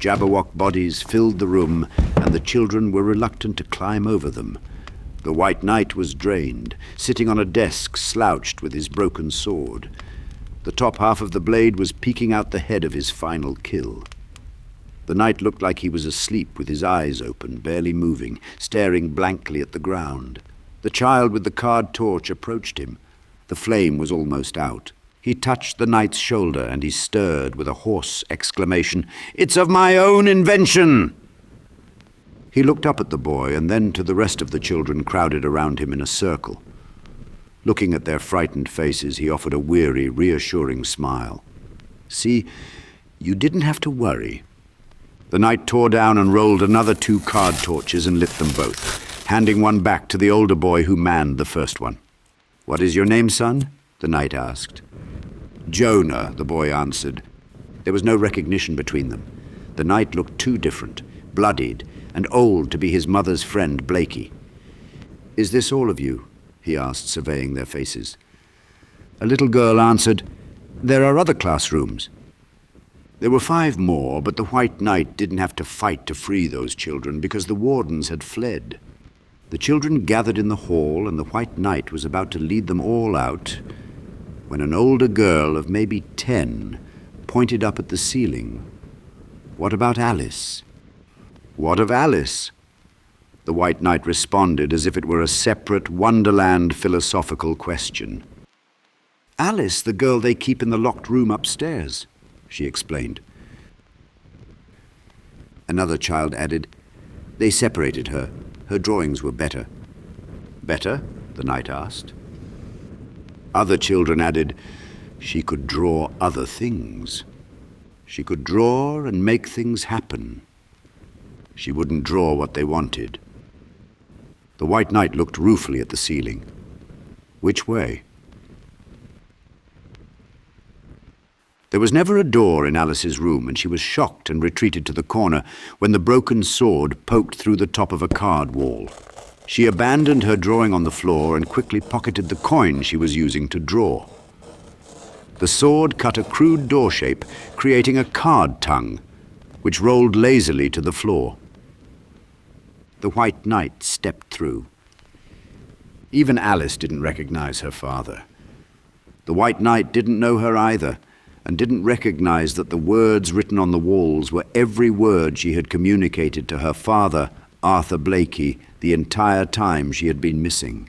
Jabberwock bodies filled the room, and the children were reluctant to climb over them. The White Knight was drained, sitting on a desk slouched with his broken sword. The top half of the blade was peeking out the head of his final kill. The knight looked like he was asleep with his eyes open, barely moving, staring blankly at the ground. The child with the card torch approached him. The flame was almost out. He touched the knight's shoulder, and he stirred with a hoarse exclamation, "It's of my own invention!" He looked up at the boy and then to the rest of the children crowded around him in a circle. Looking at their frightened faces, he offered a weary, reassuring smile. "See, you didn't have to worry." The knight tore down and rolled another 2 card torches and lit them both, handing one back to the older boy who manned the first one. "What is your name, son?" the knight asked. "Jonah," the boy answered. There was no recognition between them. The knight looked too different, bloodied, and old to be his mother's friend, Blakey. "Is this all of you?" he asked, surveying their faces. A little girl answered, "There are other classrooms." There were 5 more, but the White Knight didn't have to fight to free those children because the wardens had fled. The children gathered in the hall, and the White Knight was about to lead them all out when an older girl of maybe 10 pointed up at the ceiling. "What about Alice?" "What of Alice?" The White Knight responded as if it were a separate Wonderland philosophical question. "Alice, the girl they keep in the locked room upstairs," she explained. Another child added, "They separated her. Her drawings were better." "Better?" the knight asked. Other children added, "She could draw other things. She could draw and make things happen. She wouldn't draw what they wanted." The White Knight looked ruefully at the ceiling. "Which way?" There was never a door in Alice's room, and she was shocked and retreated to the corner when the broken sword poked through the top of a card wall. She abandoned her drawing on the floor and quickly pocketed the coin she was using to draw. The sword cut a crude door shape, creating a card tongue, which rolled lazily to the floor. The White Knight stepped through. Even Alice didn't recognize her father. The White Knight didn't know her either, and didn't recognize that the words written on the walls were every word she had communicated to her father, Arthur Blakey, the entire time she had been missing.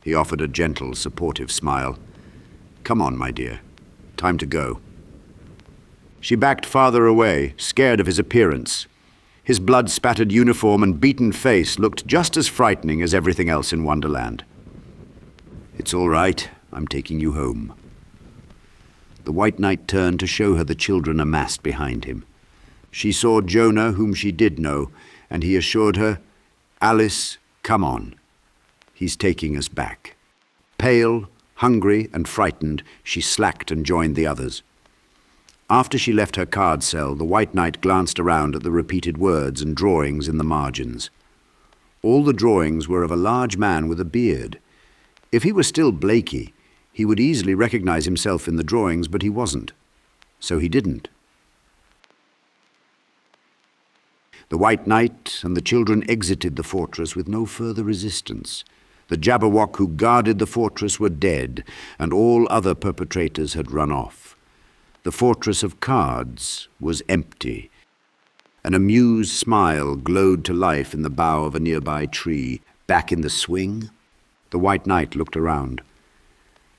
He offered a gentle, supportive smile. "Come on, my dear. Time to go." She backed farther away, scared of his appearance. His blood-spattered uniform and beaten face looked just as frightening as everything else in Wonderland. "It's all right. I'm taking you home." The White Knight turned to show her the children amassed behind him. She saw Jonah, whom she did know, and he assured her, "Alice, come on. He's taking us back." Pale, hungry, and frightened, she slacked and joined the others. After she left her card cell, the White Knight glanced around at the repeated words and drawings in the margins. All the drawings were of a large man with a beard. If he were still Blakey, he would easily recognize himself in the drawings, but he wasn't. So he didn't. The White Knight and the children exited the fortress with no further resistance. The Jabberwock who guarded the fortress were dead, and all other perpetrators had run off. The Fortress of Cards was empty. An amused smile glowed to life in the bough of a nearby tree. Back in the swing? The White Knight looked around.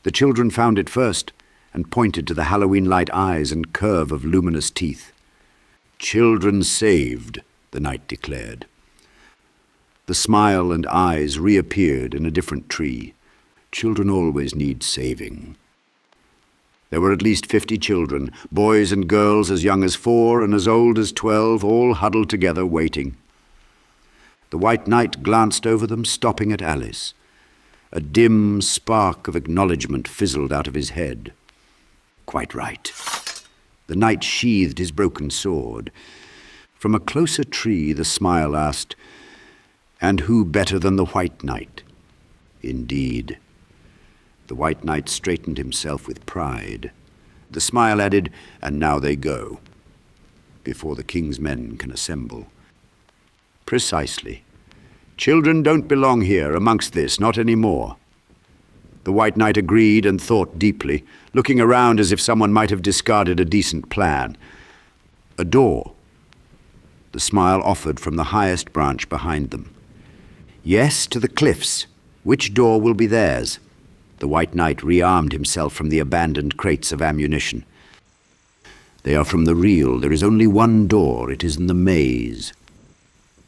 The children found it first and pointed to the Halloween-like eyes and curve of luminous teeth. "Children saved," the knight declared. The smile and eyes reappeared in a different tree. Children always need saving. There were at least 50 children, boys and girls as young as 4 and as old as 12, all huddled together waiting. The White Knight glanced over them, stopping at Alice. A dim spark of acknowledgement fizzled out of his head. Quite right. The knight sheathed his broken sword. From a closer tree, the smile asked, "And who better than the White Knight?" Indeed. The White Knight straightened himself with pride. The smile added, "And now they go." before the king's men can assemble. Precisely. Children don't belong here amongst this, not anymore. The White Knight agreed and thought deeply, looking around as if someone might have discarded a decent plan. A door. The smile offered from the highest branch behind them. Yes, to the cliffs. Which door will be theirs? The White Knight rearmed himself from the abandoned crates of ammunition. They are from the real. There is only one door. It is in the maze.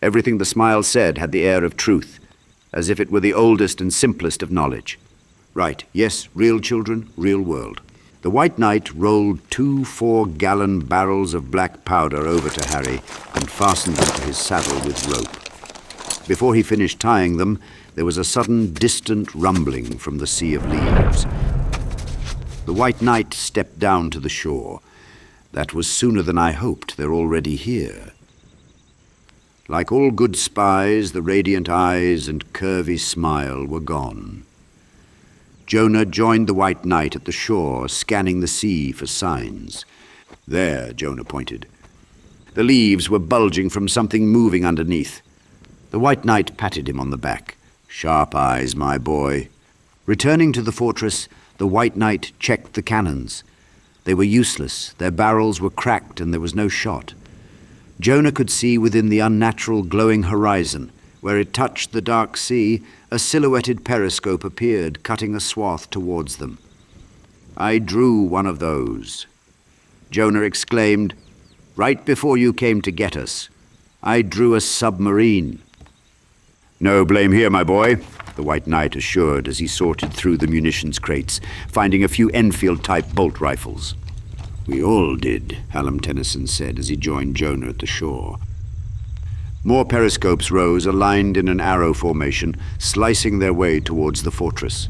Everything the smile said had the air of truth, as if it were the oldest and simplest of knowledge. Right, yes, real children, real world. The White Knight rolled 2 4-gallon barrels of black powder over to Harry and fastened them to his saddle with rope. Before he finished tying them, there was a sudden distant rumbling from the sea of leaves. The White Knight stepped down to the shore. That was sooner than I hoped. They're already here. Like all good spies, the radiant eyes and curvy smile were gone. Jonah joined the White Knight at the shore, scanning the sea for signs. There, Jonah pointed. The leaves were bulging from something moving underneath. The White Knight patted him on the back. Sharp eyes, my boy. Returning to the fortress, the White Knight checked the cannons. They were useless. Their barrels were cracked and there was no shot. Jonah could see within the unnatural glowing horizon. Where it touched the dark sea, a silhouetted periscope appeared, cutting a swath towards them. I drew one of those. Jonah exclaimed, right before you came to get us. I drew a submarine. No blame here, my boy, the White Knight assured as he sorted through the munitions crates, finding a few Enfield-type bolt rifles. We all did, Hallam Tennyson said as he joined Jonah at the shore. More periscopes rose, aligned in an arrow formation, slicing their way towards the fortress.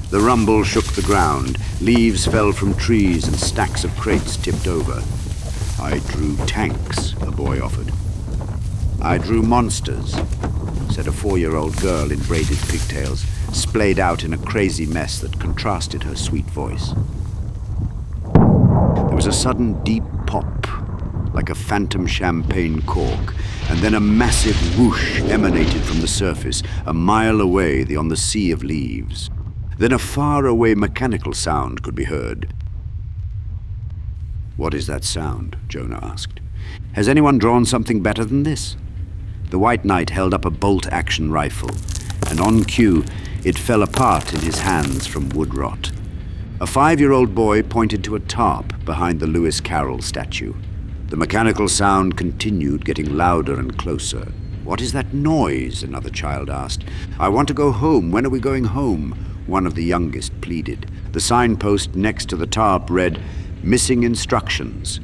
The rumble shook the ground. Leaves fell from trees and stacks of crates tipped over. I drew tanks, a boy offered. I drew monsters, said a 4-year-old girl in braided pigtails, splayed out in a crazy mess that contrasted her sweet voice. There was a sudden deep pop, like a phantom champagne cork, and then a massive whoosh emanated from the surface, a mile away on the sea of leaves. Then a far-away mechanical sound could be heard. What is that sound? Jonah asked. Has anyone drawn something better than this? The White Knight held up a bolt-action rifle, and on cue, it fell apart in his hands from wood rot. A 5-year-old boy pointed to a tarp behind the Lewis Carroll statue. The mechanical sound continued, getting louder and closer. What is that noise? Another child asked. I want to go home. When are we going home? One of the youngest pleaded. The signpost next to the tarp read, Missing Instructions.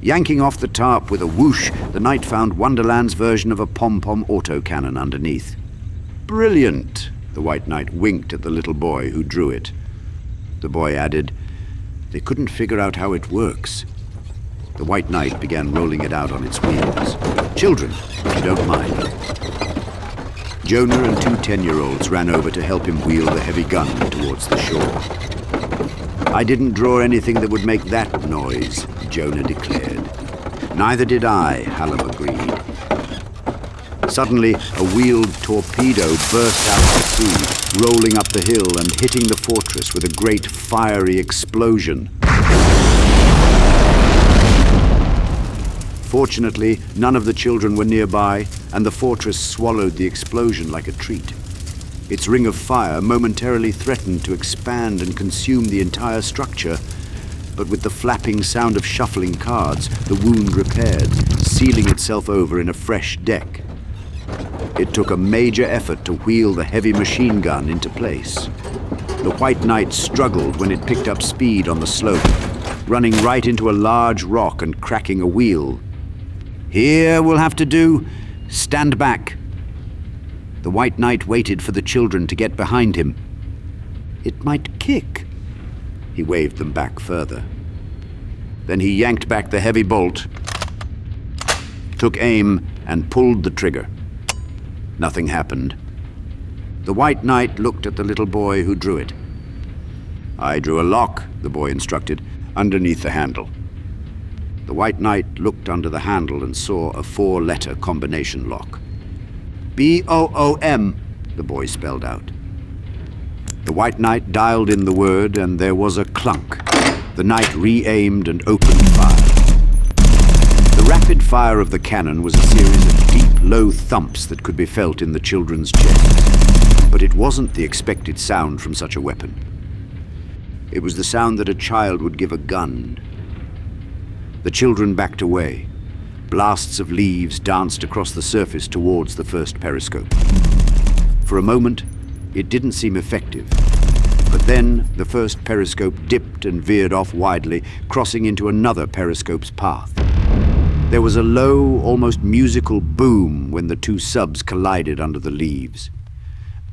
Yanking off the tarp with a whoosh, the knight found Wonderland's version of a pom-pom autocannon underneath. Brilliant! The White Knight winked at the little boy who drew it. The boy added, They couldn't figure out how it works. The White Knight began rolling it out on its wheels. Children, if you don't mind. Jonah and 2 10-year-olds ran over to help him wheel the heavy gun towards the shore. I didn't draw anything that would make that noise, Jonah declared. Neither did I, Hallam agreed. Suddenly, a wheeled torpedo burst out of the sea, rolling up the hill and hitting the fortress with a great fiery explosion. Fortunately, none of the children were nearby, and the fortress swallowed the explosion like a treat. Its ring of fire momentarily threatened to expand and consume the entire structure, but with the flapping sound of shuffling cards, the wound repaired, sealing itself over in a fresh deck. It took a major effort to wheel the heavy machine gun into place. The White Knight struggled when it picked up speed on the slope, running right into a large rock and cracking a wheel. Here we'll have to do. Stand back. The White Knight waited for the children to get behind him. It might kick. He waved them back further. Then he yanked back the heavy bolt, took aim, and pulled the trigger. Nothing happened. The White Knight looked at the little boy who drew it. I drew a lock, the boy instructed, underneath the handle. The White Knight looked under the handle and saw a 4-letter combination lock. "B-O-O-M," the boy spelled out. The White Knight dialed in the word, and there was a clunk. The knight re-aimed and opened fire. The rapid fire of the cannon was a series of deep, low thumps that could be felt in the children's chests. But it wasn't the expected sound from such a weapon. It was the sound that a child would give a gun. The children backed away. Blasts of leaves danced across the surface towards the first periscope. For a moment, it didn't seem effective. But then the first periscope dipped and veered off widely, crossing into another periscope's path. There was a low, almost musical boom when the two subs collided under the leaves.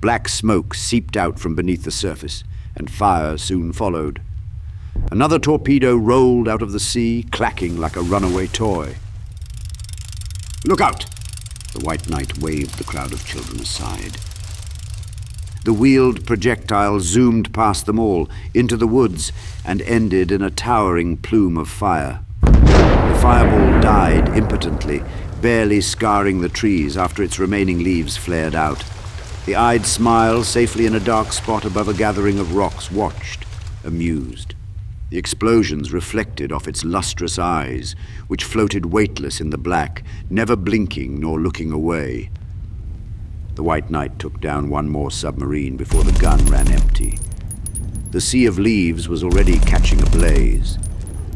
Black smoke seeped out from beneath the surface, and fire soon followed. Another torpedo rolled out of the sea, clacking like a runaway toy. "Look out!" The White Knight waved the crowd of children aside. The wheeled projectile zoomed past them all, into the woods, and ended in a towering plume of fire. The fireball died impotently, barely scarring the trees after its remaining leaves flared out. The eyed Smile, safely in a dark spot above a gathering of rocks, watched, amused. The explosions reflected off its lustrous eyes, which floated weightless in the black, never blinking nor looking away. The White Knight took down one more submarine before the gun ran empty. The sea of leaves was already catching a blaze.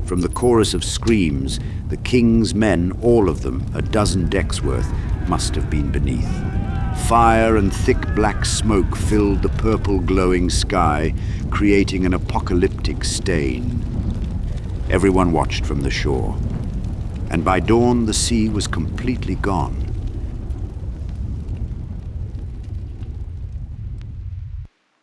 From the chorus of screams, the king's men, all of them, a dozen decks worth, must have been beneath. Fire and thick black smoke filled the purple glowing sky, creating an apocalyptic stain. Everyone watched from the shore, and by dawn the sea was completely gone.